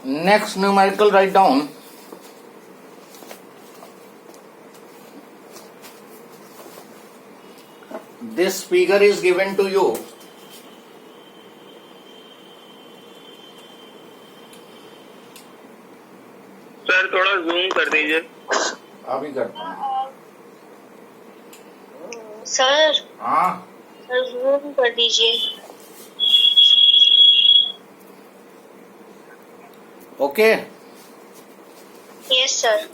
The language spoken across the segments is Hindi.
Next numerical, write down this figure is given to you. Sir थोड़ा जूम कर दीजिए। अभी करता हूँ। सर हाँ सर जूम कर दीजिए। Okay. Yes sir.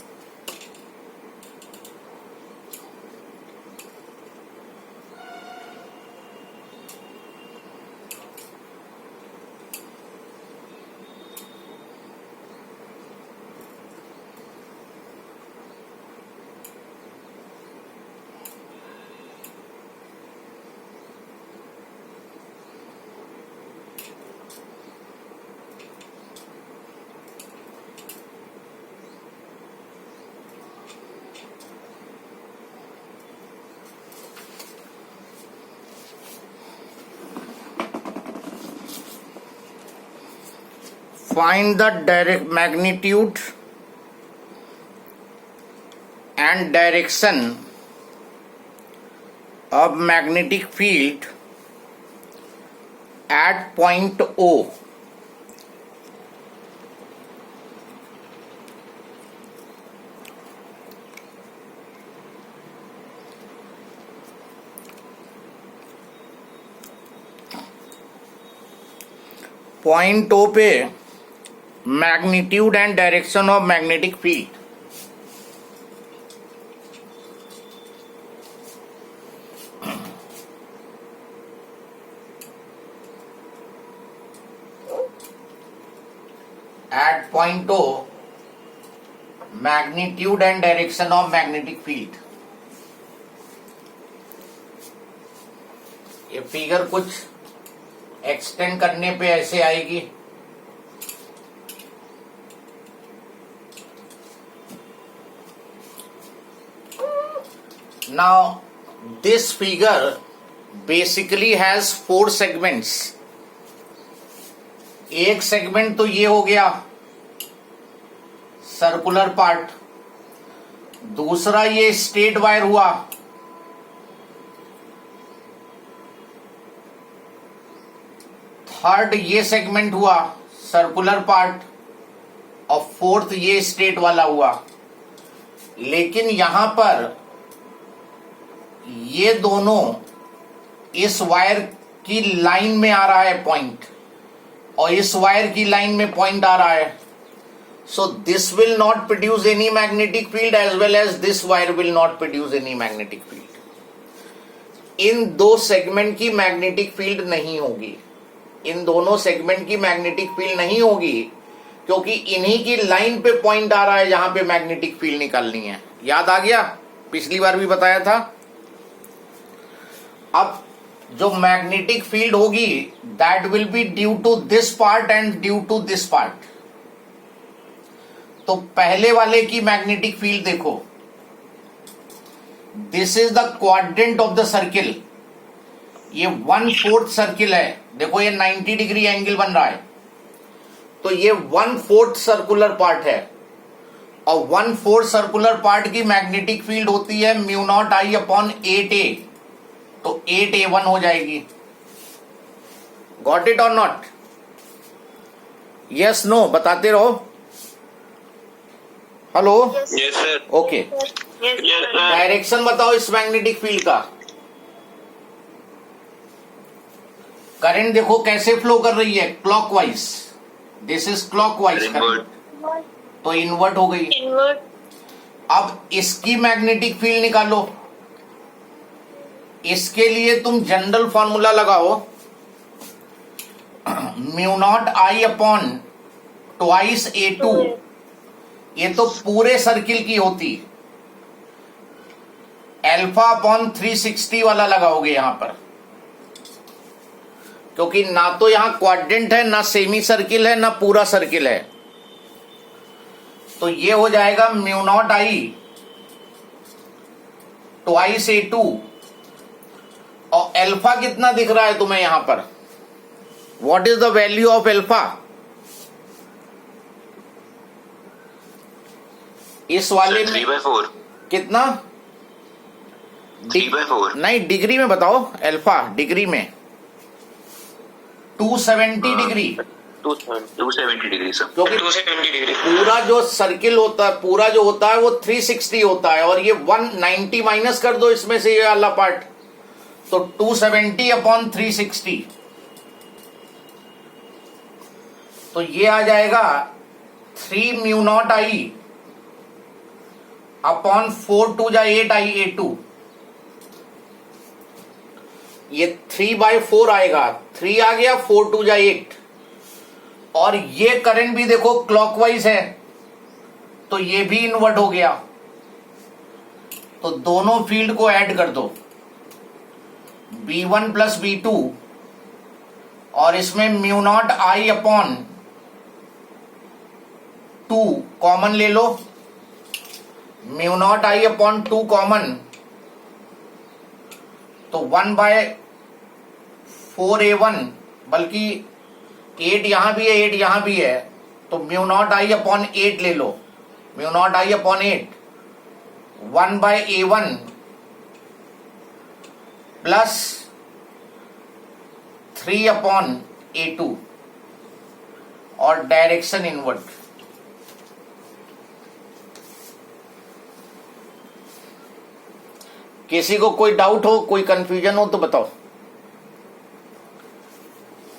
Find the direct magnitude and direction of magnetic field at point O. Point O पे magnitude and direction of magnetic field. At point O magnitude and direction of magnetic field. ये फिगर कुछ एक्सटेंड करने पे ऐसे आएगी। Now this figure basically has 4 segments. एक सेगमेंट तो ये हो गया सर्कुलर पार्ट, दूसरा ये स्ट्रेट वायर हुआ, थर्ड ये सेगमेंट हुआ सर्कुलर पार्ट, और फोर्थ ये स्ट्रेट वाला हुआ। लेकिन यहां पर ये दोनों इस वायर की लाइन में आ रहा है पॉइंट, और इस वायर की लाइन में पॉइंट आ रहा है। So this will not produce any magnetic field as well as this wire will not produce any magnetic field. इन दो सेगमेंट की मैग्नेटिक फील्ड नहीं होगी, इन दोनों सेगमेंट की मैग्नेटिक फील्ड नहीं होगी, क्योंकि इन्हीं की लाइन पे पॉइंट आ रहा है जहां पे मैग्नेटिक फील्ड निकालनी है। याद आ गया? पिछली बार भी बताया था। अब जो मैग्नेटिक फील्ड होगी that will be due to this part and due to this part. तो पहले वाले की मैग्नेटिक फील्ड देखो, this is the quadrant of the circle. ये 1/4 सर्किल है, देखो ये 90 डिग्री एंगल बन रहा है, तो ये 1/4 सर्कुलर पार्ट है, और 1/4 सर्कुलर पार्ट की मैग्नेटिक फील्ड होती है μ0I/8a, तो 8a1 हो जाएगी। गॉट इट और नॉट? यस नो बताते रहो। Hello? Yes sir. Okay, direction बताओ इस मैग्नेटिक फील्ड का। करंट देखो कैसे फ्लो कर रही है, clockwise. This is clockwise current, तो इन्वर्ट हो गई। अब इसकी मैग्नेटिक फील्ड निकालो। इसके लिए तुम जनरल फॉर्मूला लगाओ, μ0I/2a2। ये तो पूरे सर्किल की होती, α/360 वाला लगाओगे यहां पर, क्योंकि ना तो यहां क्वाड्रेंट है, ना सेमी सर्किल है, ना पूरा सर्किल है। तो ये हो जाएगा μ0I/2a2, और अल्फा कितना दिख रहा है तुम्हें यहां पर? What is the value of alpha? इस वाले सर में 3/4 कितना 3/4 नहीं डिग्री में बताओ अल्फा डिग्री में 270 डिग्री 270 डिग्री सर। क्योंकि 270 डिग्री पूरा जो सर्किल होता है पूरा जो होता है वो 360 होता है और ये 190 माइनस कर दो इसमें से ये वाला पार्ट तो 270 अपॉन 360 तो ये आ जाएगा 3 म्यू नॉट आई अपॉन 4 2 जा 8 आई A2 ये 3/4 आएगा 3 आ गया 4 2 जा 8 और ये करंट भी देखो क्लॉकवाइज है तो ये भी इन्वर्ट हो गया तो दोनों फील्ड को ऐड कर दो B1 प्लस B2 और इसमें mu naught I upon 2 common ले लो mu naught I upon 2 common तो 1/4A1 बल्कि 8 यहां भी है 8 यहां भी है तो म्यू नॉट आई अपॉन 8 ले लो mu naught I upon 8 1/A1 plus 3 upon A2 और डायरेक्शन इनवर्ट किसी को कोई डाउट हो कोई कंफ्यूजन हो तो बताओ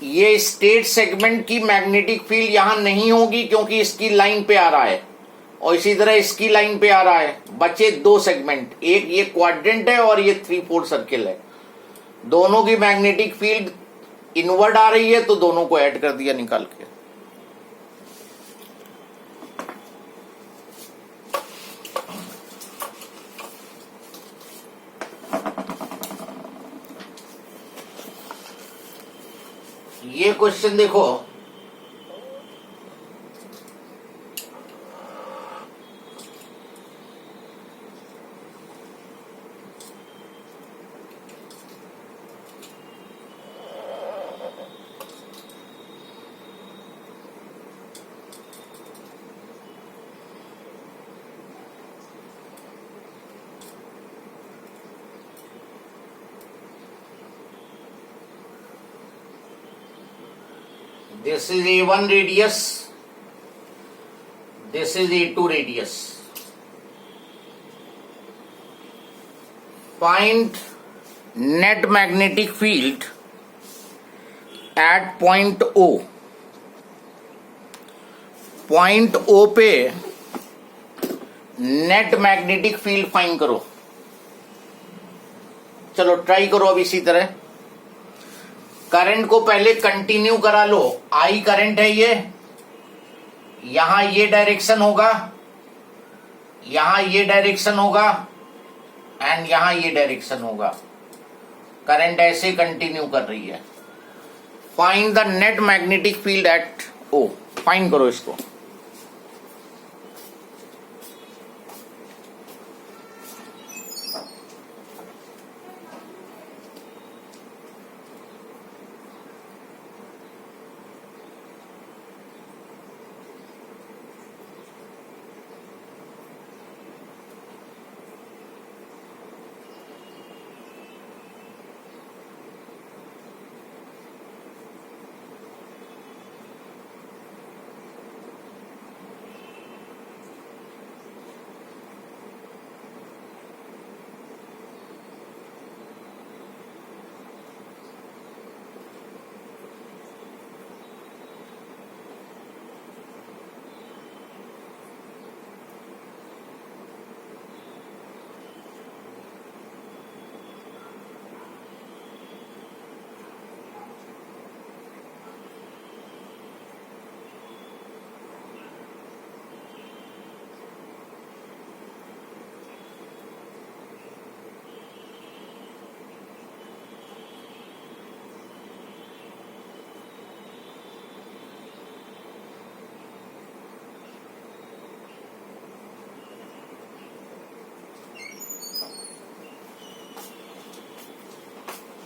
ये स्टेट सेगमेंट की मैग्नेटिक फील्ड यहां नहीं होगी क्योंकि इसकी लाइन पे आ रहा है और इसी तरह इसकी लाइन पे आ रहा है बचे 2 सेगमेंट एक ये क्वाड्रेंट है और ये 3/4 सर्किल है दोनों की मैग्नेटिक फील्ड इनवर्ट आ रही है तो दोनों को ऐड कर दिया निकाल के ये क्वेश्चन देखो this is A1 radius this is A2 radius find net magnetic field at point O point O पे नेट मैग्नेटिक फील्ड फाइंड करो चलो ट्राई करो अब इसी तरह करंट को पहले कंटिन्यू करा लो आई करंट है ये यहां ये डायरेक्शन होगा यहां ये डायरेक्शन होगा एंड यहां ये डायरेक्शन होगा करंट ऐसे कंटिन्यू कर रही है find the net magnetic field at O find करो इसको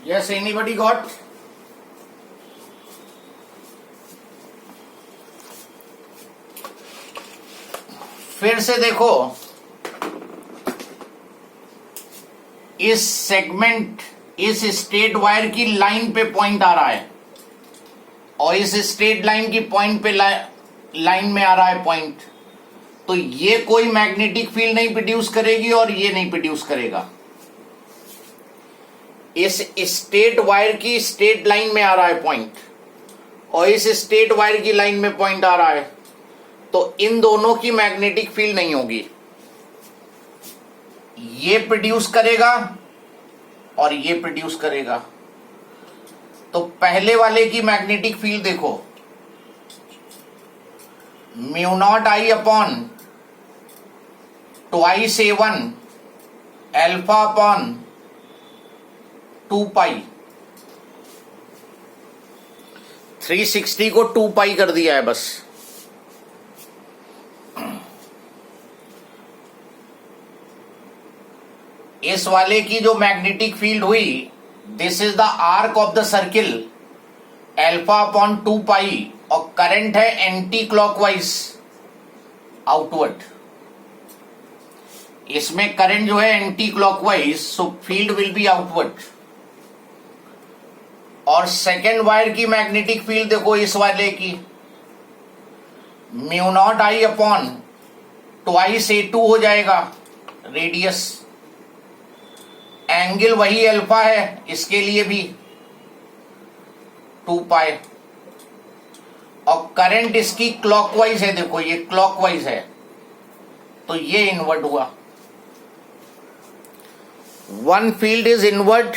Yes, anybody got? फिर से देखो इस सेगमेंट, इस स्ट्रेट वायर की लाइन पे पॉइंट आ रहा है और इस स्ट्रेट लाइन की पॉइंट पे लाइन में आ रहा है पॉइंट, तो ये कोई मैग्नेटिक फील्ड नहीं प्रोड्यूस करेगी और ये नहीं प्रोड्यूस करेगा। इस स्ट्रेट वायर की स्ट्रेट लाइन में आ रहा है पॉइंट और इस स्ट्रेट वायर की लाइन में पॉइंट आ रहा है, तो इन दोनों की मैग्नेटिक फील्ड नहीं होगी। ये प्रोड्यूस करेगा और ये प्रोड्यूस करेगा। तो पहले वाले की मैग्नेटिक फील्ड देखो, mu naught I upon twice A1 alpha upon 2 pi, 360 को 2 पाई कर दिया है बस। इस वाले की जो मैग्नेटिक फील्ड हुई, this is the arc of the circle alpha upon 2 पाई और करंट है एंटी क्लॉकवाइज आउटवर्ड। इसमें करंट जो है anti clockwise, so field will be outward. और सेकेंड वायर की मैग्नेटिक फील्ड देखो, इस वाले की mu naught I upon twice A2 हो जाएगा रेडियस, एंगल वही अल्फा है, इसके लिए भी 2 पाई, और करंट इसकी क्लॉकवाइज है, देखो ये क्लॉकवाइज है, तो ये इनवर्ट हुआ। One field is inward,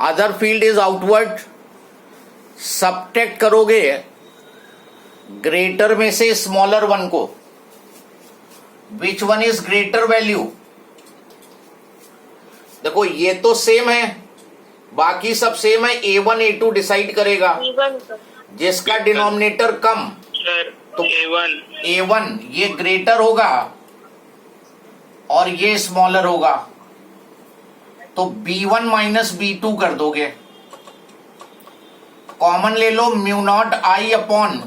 other field is outward. Subtract करोगे ग्रेटर में से स्मॉलर वन को, which one is greater value? देखो ये तो सेम है, बाकी सब सेम है, A1 A2 डिसाइड करेगा। जिसका डिनोमिनेटर कम, तो A1 ये ग्रेटर होगा और ये स्मॉलर होगा, तो B1 माइनस B2 कर दोगे। कॉमन ले लो, mu naught I upon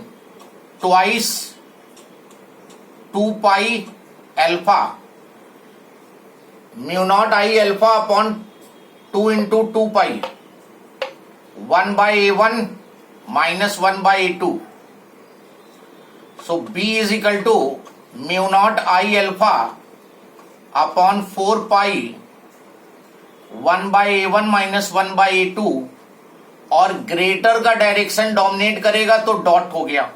twice 2 pi alpha, mu naught I alpha upon 2 into 2 pi, 1 by A1 minus 1 by A2, so B is equal to mu naught I alpha upon 4 pi 1 by A1 minus 1 by A2, और ग्रेटर का डायरेक्शन डोमिनेट करेगा तो डॉट हो गया।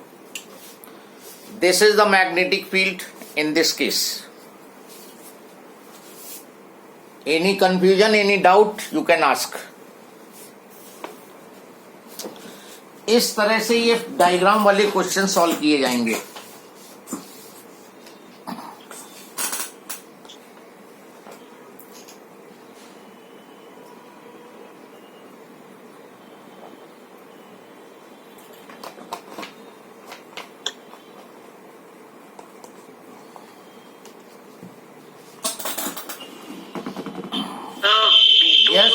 This is the magnetic field in this case. Any confusion, any doubt, you can ask. इस तरह से ये डायग्राम वाले क्वेश्चन सॉल्व किए जाएंगे।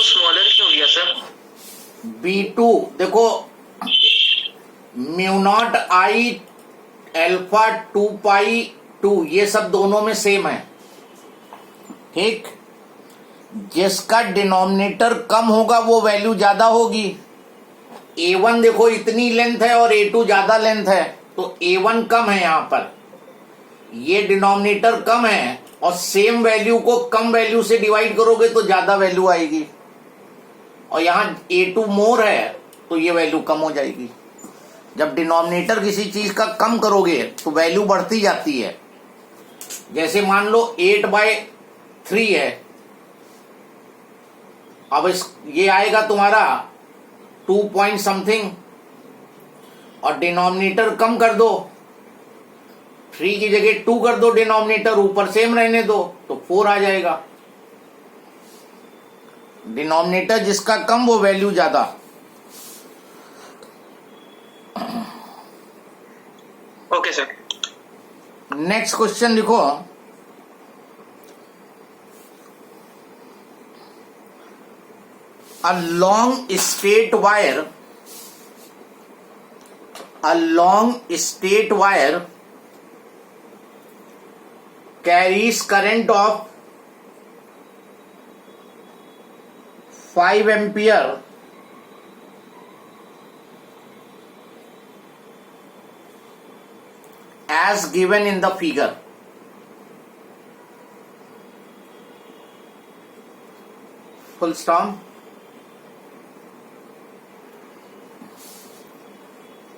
स्मॉलर क्यों हो गया सर? B2 देखो, म्यू नॉट आई अल्फा 2 पाई 2, ये सब दोनों में सेम है, ठीक। जिसका डिनोमिनेटर कम होगा वो वैल्यू ज्यादा होगी। A1 देखो इतनी लेंथ है और A2 ज्यादा लेंथ है, तो A1 कम है, यहां पर ये डिनोमिनेटर कम है और सेम वैल्यू को कम वैल्यू से डिवाइड करोगे तो ज्यादा वैल्यू आएगी, और यहां A2 मोर है तो ये वैल्यू कम हो जाएगी। जब डिनोमिनेटर किसी चीज का कम करोगे तो वैल्यू बढ़ती जाती है। जैसे मान लो 8/3 है, अब ये आएगा तुम्हारा 2 पॉइंट समथिंग, और डिनोमिनेटर कम कर दो, 3 की जगह 2 कर दो, डिनोमिनेटर ऊपर सेम रहने दो तो 4 आ जाएगा। डिनोमिनेटर जिसका कम वो वैल्यू ज्यादा। Okay sir. नेक्स्ट क्वेश्चन लिखो, a long straight wire carries current of 5 ampere as given in the figure. Full stop.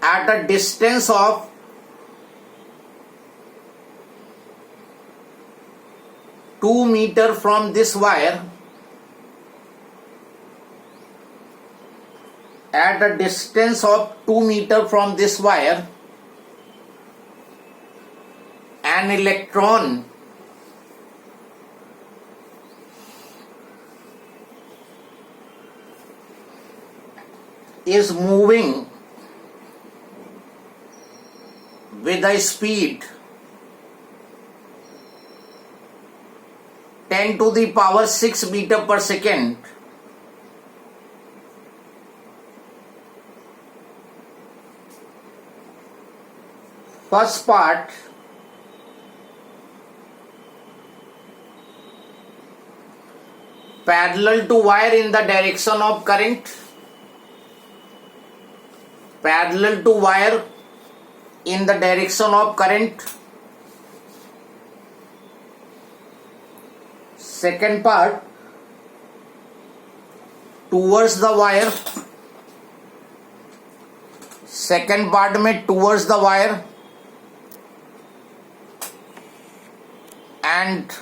At a distance of 2 meters from this wire, at a distance of 2 meters from this wire, an electron is moving with a speed 10 to the power 6 meter per second first part parallel to wire in the direction of current, parallel to wire in the direction of current. Second part towards the wire, second part में towards the wire, and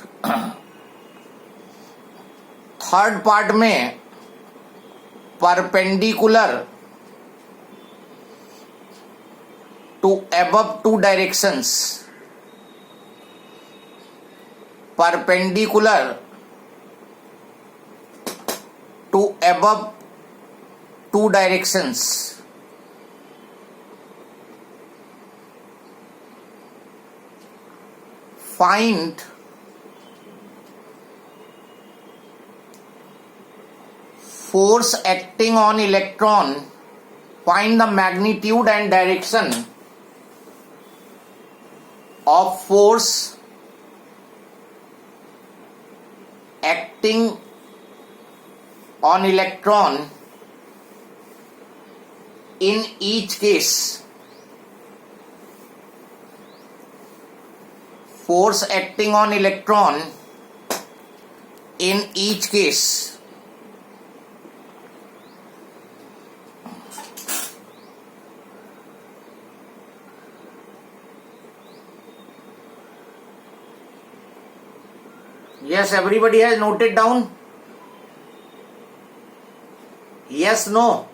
third part में perpendicular to above two directions, perpendicular to above two directions. Find force acting on electron. Find the magnitude and direction of force acting on electron in each case. Force acting on electron in each case. Yes, everybody has noted down? Yes, no?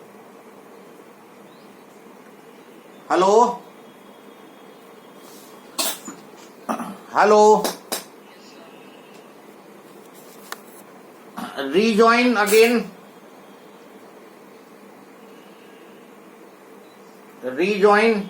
Hello? Hello? Rejoin again. Rejoin.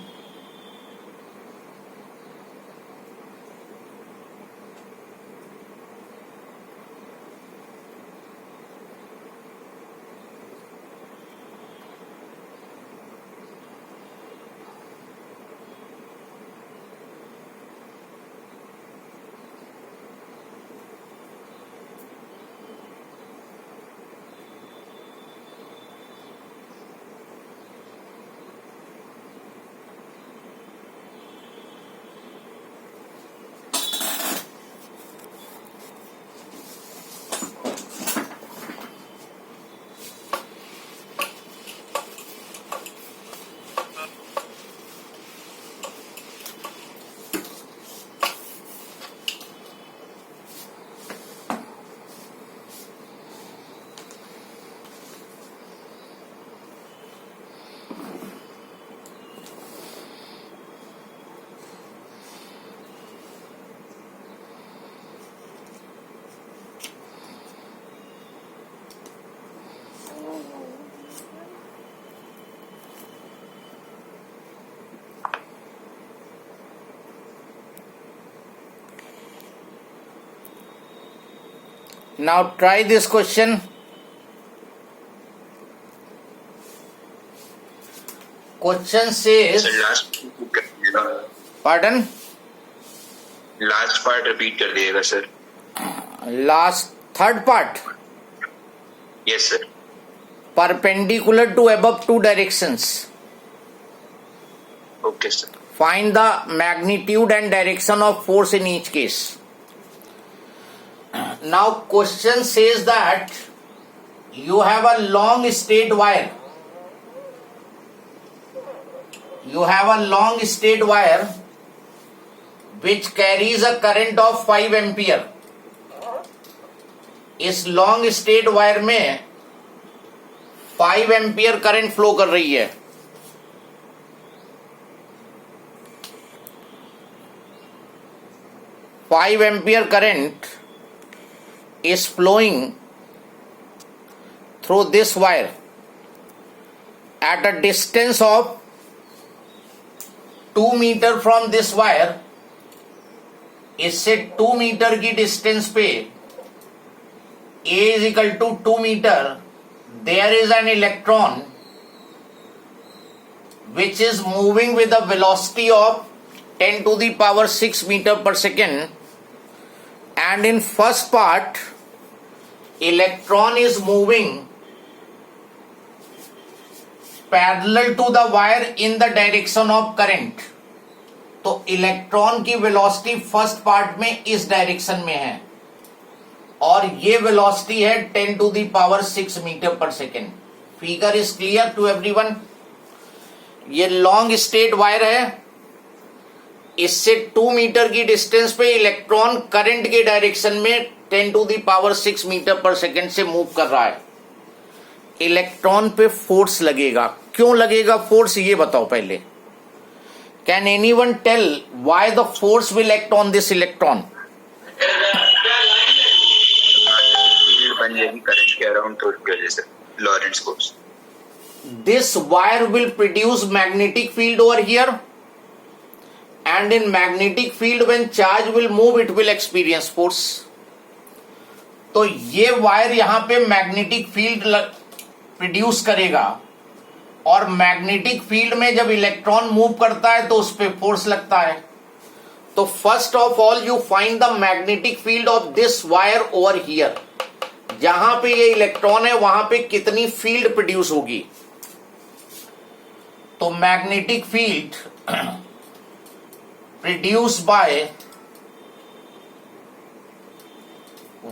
Now try this question. Question says, sir last pardon? Last part repeat कर दिएगा sir. Last third part. Yes sir. perpendicular to above two directions. Okay, sir. Find the magnitude and direction of force in each case. Now question says that you have a long straight wire. You have a long straight wire which carries a current of 5 ampere. इस लॉन्ग स्ट्रेट वायर में 5 एम्पियर करंट फ्लो कर रही है. 5 ampere current is flowing through this wire at a distance of 2 meter from this wire. इससे 2 मीटर की डिस्टेंस पे A is equal to 2 meter, there is an electron which is moving with a velocity of 10 to the power 6 meter per second, and in first part electron is moving parallel to the wire in the direction of current. तो इलेक्ट्रॉन की वेलोसिटी फर्स्ट पार्ट में इस डायरेक्शन में है और ये वेलोसिटी है 10 to the power 6 मीटर पर second. Figure is clear to everyone. ये लॉन्ग स्ट्रेट वायर है, इससे 2 मीटर की डिस्टेंस पे इलेक्ट्रॉन करंट के डायरेक्शन में 10 to the power 6 मीटर पर सेकेंड से मूव कर रहा है. इलेक्ट्रॉन पे फोर्स लगेगा. क्यों लगेगा फोर्स, ये बताओ पहले. Can anyone tell why the force will act on this electron? Field बन जाएगी करंट के अराउंड, तो उसकी वजह से Lorentz force. This wire will produce magnetic field over here, and in magnetic field when charge will move it will experience force. तो ये वायर यहां पे मैग्नेटिक फील्ड प्रोड्यूस करेगा और मैग्नेटिक फील्ड में जब इलेक्ट्रॉन मूव करता है तो उस पे फोर्स लगता है. तो first of all you find the magnetic field of this wire over here. जहां पे ये इलेक्ट्रॉन है वहां पे कितनी फील्ड प्रोड्यूस होगी. तो magnetic field produce by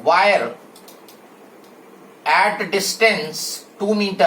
wire at distance 2 metre